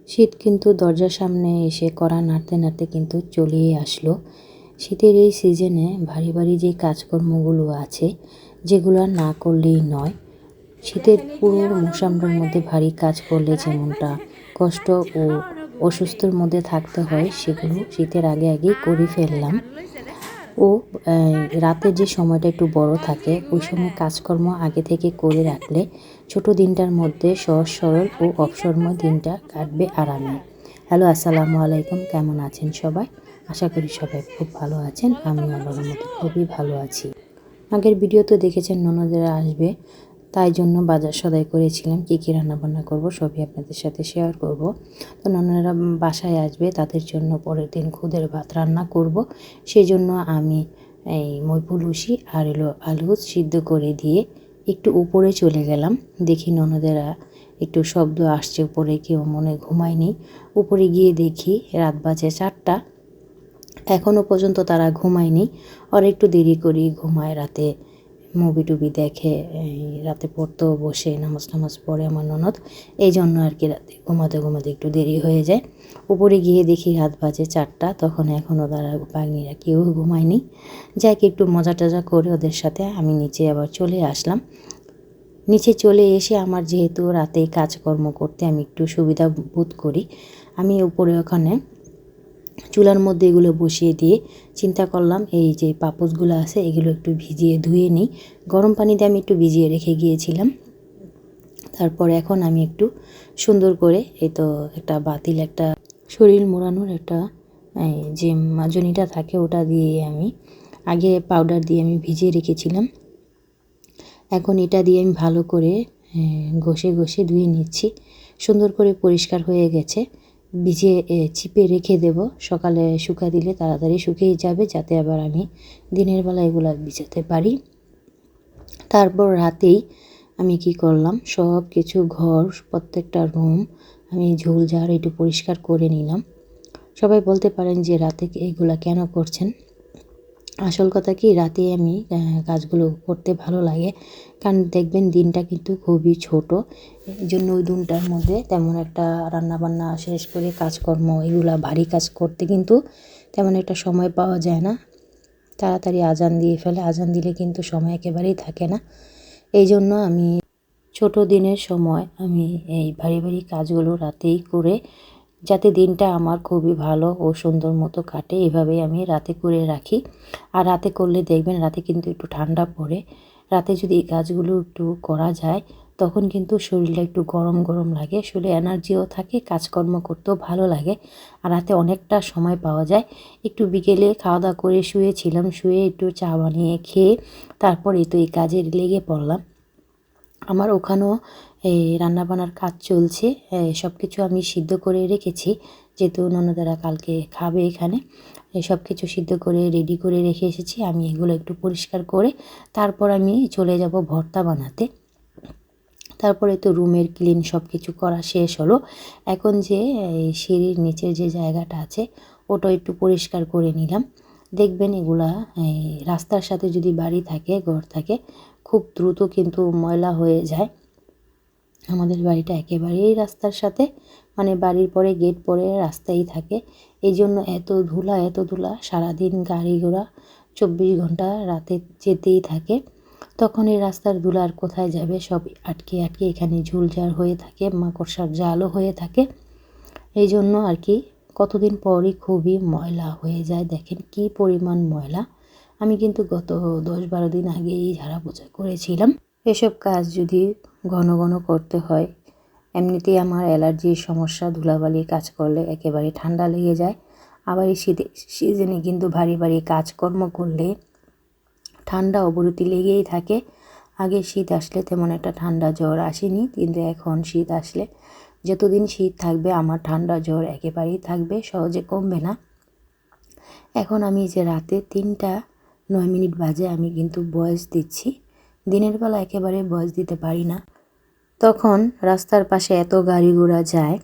শীত কিন্তু দরজার সামনে এসে কড়া নাড়তে নাড়তে কিন্তু চলেই আসলো। শীতের এই সিজনে ভারী ভারী যে কাজকর্মগুলো আছে, যেগুলো না করলেই নয়। শীতের পুরো মৌসুমটার মধ্যে ভারী কাজ করলে যেমনটা কষ্ট ও অসুস্থর মধ্যে থাকতে হয়, সেগুলো শীতের আগে আগেই করে ফেললাম। ও রাতের যে সময়টা একটু বড় থাকে, ওই সময় কাজকর্ম আগে থেকে করে রাখলে ছোট দিনটার মধ্যে সহজ সরল ও অবসরময় দিনটা কাটবে আরামে। হ্যালো, আসসালামু আলাইকুম। কেমন আছেন সবাই? আশা করি সবাই খুব ভালো আছেন। আমিও আল্লাহর রহমতে খুবই ভালো আছি। আগের ভিডিওতে দেখেছেন ননদেরা আসবে, তাই জন্য বাজার সদাই করেছিলাম। কী কী রান্নাবান্না করব সবই আপনাদের সাথে শেয়ার করব। তো ননদেরা বাসায় আসবে, তাদের জন্য পরের দিন খুদের ভাত রান্না করব। সেই জন্য আমি এই মইপুলুসি আর আলু সিদ্ধ করে দিয়ে একটু উপরে চলে গেলাম। দেখি ননদেরা একটু শব্দ আসছে উপরে, কেউ মনে ঘুমায়নি। উপরে গিয়ে দেখি রাত বাজে 4টা, এখনও পর্যন্ত তারা ঘুমায়নি। আর একটু দেরি করি ঘুমায়, রাতে মুভি টুভি দেখে, রাতে পড়তেও বসে, নামাজ পড়ে আমার ননদ। এই জন্য আর কি রাতে ঘুমাতে ঘুমাতে একটু দেরি হয়ে যায়। উপরে গিয়ে দেখি রাত বাজে 4টা, তখন এখনও তারা বাগনিরা কেউ ঘুমায়নি। যাক, একটু মজা টজা করে ওদের সাথে আমি নিচে আবার চলে আসলাম। নিচে চলে এসে আমার যেহেতু রাতে কাজকর্ম করতে আমি একটু সুবিধা বোধ করি, আমি উপরে ওখানে চুলার মধ্যে এগুলো বসিয়ে দিয়ে চিন্তা করলাম এই যে পাপোশগুলো আছে এগুলো একটু ভিজিয়ে ধুয়ে নিই। গরম পানিতে আমি একটু ভিজিয়ে রেখে গিয়েছিলাম। তারপর এখন আমি একটু সুন্দর করে, এই তো একটা বাতিল, একটা শরীর মোড়ানোর একটা যে মাজনিটা থাকে, ওটা দিয়ে আমি আগে পাউডার দিয়ে আমি ভিজিয়ে রেখেছিলাম। এখন এটা দিয়ে আমি ভালো করে ঘষে ঘষে ধুয়ে নিচ্ছি। সুন্দর করে পরিষ্কার হয়ে গেছে। ভিজিয়ে চিপে রেখে দেব, সকালে শুকা দিলে তাড়াতাড়ি শুকিয়ে যাবে, যাতে আবার আমি দিনের বেলা এগুলো ভিজাতে পারি। তারপর রাতেই আমি কি করলাম, সব কিছু ঘর, প্রত্যেকটা রুম আমি ঝুল ঝাড় একটু পরিষ্কার করে নিলাম। সবাই বলতে পারেন যে রাতে এগুলা কেন করছেন। আসল কথা কি, রাতে আমি কাজগুলো করতে ভালো লাগে, কারণ দেখবেন দিনটা কিন্তু খুবই ছোট। এই জন্য ওই দিনটার মধ্যে তেমন একটা রান্নাবান্না শেষ করে কাজকর্ম এগুলা ভারী কাজ করতে কিন্তু তেমন একটা সময় পাওয়া যায় না। তাড়াতাড়ি আজান দিয়ে ফেলে, আজান দিলে কিন্তু সময় একেবারেই থাকে না। এই জন্য আমি ছোট দিনের সময় আমি এই ভারী ভারী কাজগুলো রাতেই করে, যাতে দিনটা আমার খুবই ভালো ও সুন্দর মতো কাটে, এভাবেই আমি রাতে করে রাখি। আর রাতে করলে দেখবেন রাতে কিন্তু একটু ঠান্ডা পড়ে। রাতে যদি এই কাজগুলো একটু করা যায়, তখন কিন্তু শরীরটা একটু গরম গরম লাগে, শরীরে এনার্জিও থাকে, কাজকর্ম করতেও ভালো লাগে। আর রাতে অনেকটা সময় পাওয়া যায়। একটু বিকেলে খাওয়া দাওয়া করে শুয়েছিলাম, শুয়ে একটু চা বানিয়ে খেয়ে তারপরে তো এই কাজে লেগে পড়লাম। আমার ওখানেও এই রান্নাবান্নার কাজ চলছে। সব কিছু আমি সিদ্ধ করে রেখেছি, যেহেতু ননদেরা কালকে খাবে এখানে। সব কিছু সিদ্ধ করে রেডি করে রেখে এসেছি। আমি এগুলো একটু পরিষ্কার করে তারপর আমি চলে যাব ভর্তা বানাতে। তারপরে তো রুমের ক্লিন সব কিছু করা শেষ হলো। এখন যে সিঁড়ির নিচের যে জায়গাটা আছে, ওটা একটু পরিষ্কার করে নিলাম। দেখবেন এগুলা রাস্তার সাথে যদি বাড়ি থাকে, ঘর থাকে, খুব দ্রুত কিন্তু ময়লা হয়ে যায়। আমাদের বাড়িটা একেবারেই রাস্তার সাথে, মানে বাড়ির পরে গেট পরে রাস্তাই থাকে। এই জন্য এত ধুলা সারাদিন গাড়ি ঘোড়া 24 ঘন্টা রাতে যেতেই থাকে। তখন এই রাস্তার ধুলা আর কোথায় যাবে, সব আটকে আটকে এখানে ঝুলঝাড় হয়ে থাকে, মাকড়সার জালও হয়ে থাকে। এই জন্য আর কি কতদিন পরই খুবই ময়লা হয়ে যায়। দেখেন কি পরিমাণ ময়লা। আমি কিন্তু গত 10-12 দিন আগেই ঝাড়া পোছা করেছিলাম। এসব কাজ যদি ঘন ঘন করতে হয়, এমনিতেই আমার অ্যালার্জির সমস্যা, ধুলাবালি কাজ করলে একেবারে ঠান্ডা লেগে যায়। আবার এই সিজনে কিন্তু ভারী ভারী কাজকর্ম করলে ঠান্ডা অবরতি লেগেই থাকে। আগে শীত আসলে তেমন একটা ঠান্ডা জ্বর আসেনি, কিন্তু এখন শীত আসলে, যতদিন শীত থাকবে আমার ঠান্ডা জ্বর একেবারেই থাকবে, সহজে কমবে না। এখন আমি যে রাতে 3:09 বাজে আমি কিন্তু ভয়েস দিচ্ছি। দিনের বেলা একেবারে ভয়েস দিতে পারি না, তখন রাস্তার পাশে এত গাড়ি ঘোড়া যায়,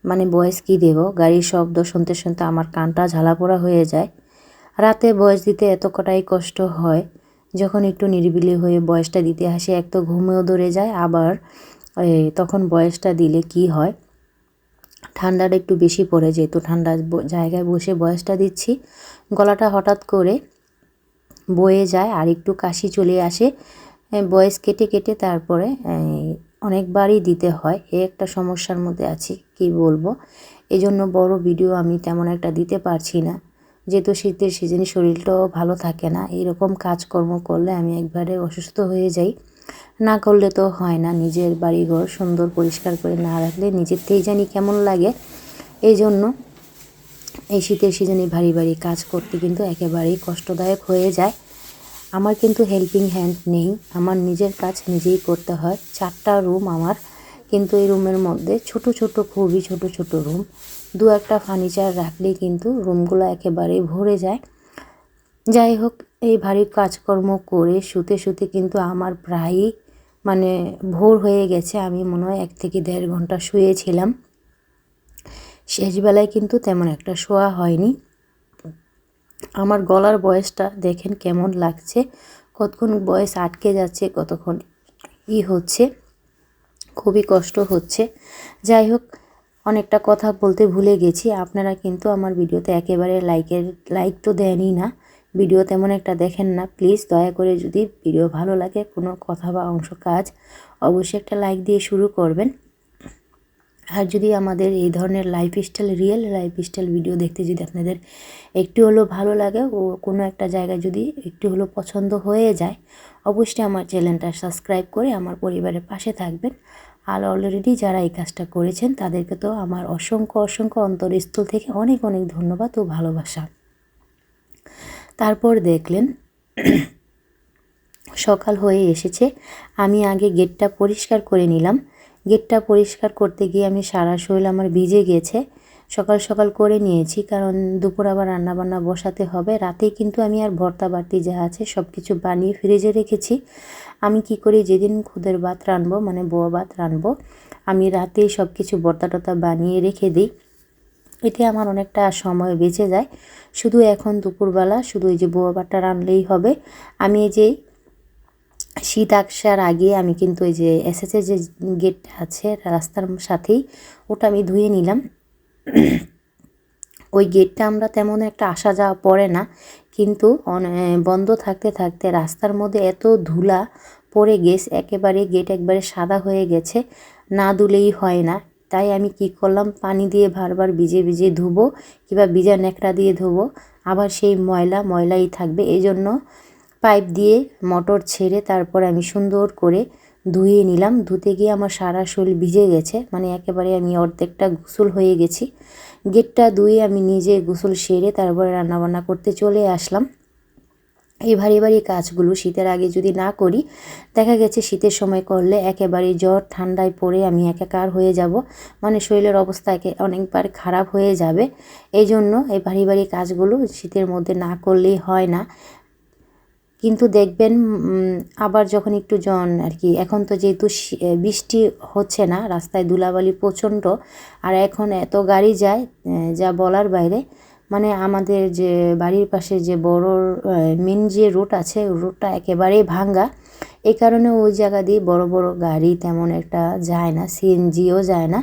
মানে ভয়েস কী দেব, গাড়ির শব্দ শুনতে শুনতে আমার কানটা ঝালাপোড়া হয়ে যায়। রাতে ভয়েস দিতে এত কটাই কষ্ট হয়। যখন একটু নিরিবিলি হয়ে ভয়েসটা দিতে আসে, এক তো ঘুমেও ধরে যায়, আবার তখন ভয়েসটা দিলে কি হয়, ঠান্ডাটা একটু বেশি পড়ে, যেহেতু ঠান্ডা জায়গায় বসে ভয়েসটা দিচ্ছি, গলাটা হঠাৎ করে বয়ে যায় আর একটু কাশি চলে আসে। ভয়েস কেটে কেটে তারপরে অনেকবারই দিতে হয়। একটা সমস্যার মধ্যে আছি, কি বলবো। এই জন্য বড় ভিডিও আমি তেমন একটা দিতে পারছি না, যেহেতু শীতের সিজনে শরীরটাও ভালো থাকে না। এরকম কাজকর্ম করলে আমি একবারে অসুস্থ হয়ে যাই। না করলে তো হয় না, নিজের বাড়িঘর সুন্দর পরিষ্কার করে না রাখলে নিজেরতেই জানি কেমন লাগে। এই জন্য এই শীতের সিজনে ভারী ভারী কাজ করতে কিন্তু একেবারেই কষ্টদায়ক হয়ে যায়। আমার কিন্তু হেল্পিং হ্যান্ড নেই, আমার নিজের কাজ নিজেই করতে হয়। 4টা রুম আমার, কিন্তু এই রুমের মধ্যে ছোট ছোট, খুবই ছোট ছোট রুম। 2-1টা ফার্নিচার রাখলেই কিন্তু রুমগুলো একেবারেই ভরে যায়। যাই হোক, এই ভারী কাজকর্ম করে শুতে শুতে কিন্তু আমার প্রায়ই ভোর হয়ে গেছে। আমি মনে হয় 1 থেকে 1.5 ঘন্টা শুয়েছিলাম। শেষবেলায় কিন্তু তেমন একটা শোয়া হয়নি। আমার গলার ভয়েসটা দেখেন কেমন লাগছে, কতক্ষণ ভয়েস আটকে যাচ্ছে, কতক্ষণ হচ্ছে, খুবই কষ্ট হচ্ছে। যাই হোক, অনেকটা কথা বলতে ভুলে গেছি। আপনারা কিন্তু আমার ভিডিওতে একেবারে লাইক তো দেনই না, ভিডিও তেমন একটা দেখেন না। প্লিজ দয়া করে যদি ভিডিও ভালো লাগে, কোনো কথা বা অংশ কাজ, অবশ্যই একটা লাইক দিয়ে শুরু করবেন। আর যদি আমাদের এই ধরনের রিয়েল লাইফস্টাইল ভিডিও দেখতে যদি আপনাদের একটু হলেও ভালো লাগে ও কোনো একটা জায়গায় যদি একটু হলেও পছন্দ হয়ে যায়, অবশ্যই আমার চ্যানেলটা সাবস্ক্রাইব করে আমার পরিবারের পাশে থাকবেন। আর অলরেডি যারা এই কাজটা করেছেন তাদেরকে তো আমার অসংখ্য অসংখ্য অন্তরস্থল থেকে অনেক অনেক ধন্যবাদ ও ভালোবাসা। তারপর দেখলেন সকাল হয়ে এসেছে। আমি আগে গেটটা পরিষ্কার করে নিলাম। গেটটা পরিষ্কার করতে গিয়ে আমি সারা শরীর আমার ভিজে গেছে। সকাল সকাল করে নিয়েছি, কারণ দুপুর আবার রান্নাবান্না বসাতে হবে। রাতেই কিন্তু আমি আর ভর্তা বাটি যা আছে সব কিছু বানিয়ে ফ্রিজে রেখেছি। আমি কি করি, যেদিন খুদের ভাত রানবো, বোয়া ভাত রানবো, আমি রাতেই সব কিছু ভর্তা টর্তা বানিয়ে রেখে দিই। এতে আমার অনেকটা সময় বেঁচে যায়। শুধু এখন দুপুরবেলা শুধু এই যে বোয়া ভাতটা রানলেই হবে। আমি এই যে শীত আসার আগে আমি কিন্তু এই যে এসএসের যে গেটটা আছে রাস্তার সাথেই, ওটা আমি ধুয়ে নিলাম। ওই গেটটা আমরা তেমন একটা আসা যাওয়া পড়ে না, কিন্তু বন্ধ থাকতে থাকতে রাস্তার মধ্যে এত ধুলা পড়ে গেছে, একেবারে গেট একবারে সাদা হয়ে গেছে, না ধুলেই হয় না। তাই আমি কি করলাম, পানি দিয়ে বারবার ভিজে ভিজে ধুবো, কিংবা ভিজা ন্যাকড়া দিয়ে ধুবো, আবার সেই ময়লাই থাকবে। এই জন্য পাইপ দিয়ে মোটর ছেড়ে তারপর আমি সুন্দর করে ধুয়ে নিলাম। ধুতে গিয়ে আমার সারা শরীর ভিজে গেছে, একেবারে আমি অর্ধেকটা গোসল হয়ে গেছি। গেটটা ধুয়ে আমি নিজে গোসল সেরে তারপরে রান্নাবান্না করতে চলে আসলাম। এই ভারী ভারী কাজগুলো শীতের আগে যদি না করি, দেখা গেছে শীতের সময় করলে একেবারে জ্বর ঠান্ডায় পড়ে আমি একাকার হয়ে যাব, শরীরের অবস্থা অনেকবার খারাপ হয়ে যাবে। এই জন্য এই ভারী ভারী কাজগুলো শীতের মধ্যে না করলেই হয় না। কিন্তু দেখবেন আবার যখন একটু এখন তো যেহেতু বৃষ্টি হচ্ছে না, রাস্তায় ধুলাবালি প্রচণ্ড, আর এখন এত গাড়ি যায় যা বলার বাইরে। আমাদের যে বাড়ির পাশে যে বড় মেন যে রোড আছে, রোডটা একেবারেই ভাঙ্গা। এই কারণে ওই জায়গা দিয়ে বড় বড় গাড়ি তেমন একটা যায় না, সিএনজিও যায় না,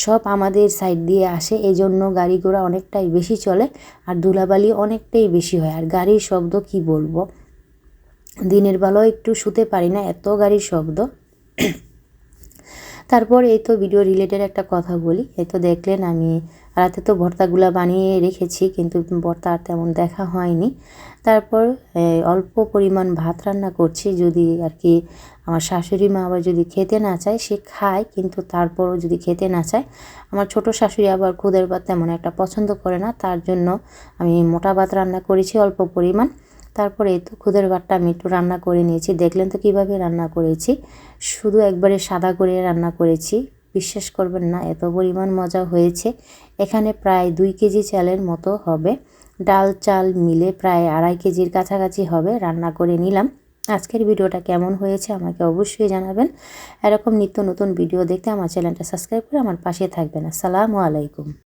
সব আমাদের সাইড দিয়ে আসে। এই জন্য গাড়ি ঘোড়া অনেকটাই বেশি চলে, আর ধুলাবালি অনেকটাই বেশি হয়। আর গাড়ির শব্দ কি বলবো, দিনের বেলাও একটু শুতে পারি না, এত গাড়ির শব্দ। তারপর এই তো ভিডিও রিলেটেড একটা কথা বলি। এই তো দেখলেন আমি রাতে তো ভর্তাগুলা বানিয়ে রেখেছি, কিন্তু ভর্তা আর তেমন দেখা হয়নি। তারপর অল্প পরিমাণ ভাত রান্না করছি, যদি আর কি আমার শাশুড়ি মা আবার যদি খেতে না চায়, সে খায়, কিন্তু তারপরও যদি খেতে না চায়, আমার ছোট শাশুড়ি আবার খুদের ভাত তেমন একটা পছন্দ করে না, তার জন্য আমি মোটা ভাত রান্না করেছি অল্প পরিমাণ। তারপরে এই তো খুদের ভাতটা আমি একটু রান্না করে নিয়েছি। দেখলেন তো কীভাবে রান্না করেছি, শুধু একবারে সাদা করে রান্না করেছি। বিশ্বাস করবেন না, এত পরিমাণ মজা হয়েছে। এখানে প্রায় 2 কেজি চালের মতো হবে, ডাল চাল মিলে প্রায় 2.5 কেজির কাছাকাছি হবে রান্না করে নিলাম। আজকের ভিডিওটা কেমন হয়েছে আমাকে অবশ্যই জানাবেন। এরকম নিত্য নতুন ভিডিও দেখতে আমার চ্যানেলটা সাবস্ক্রাইব করে আমার পাশে থাকবেন। আসসালামু আলাইকুম।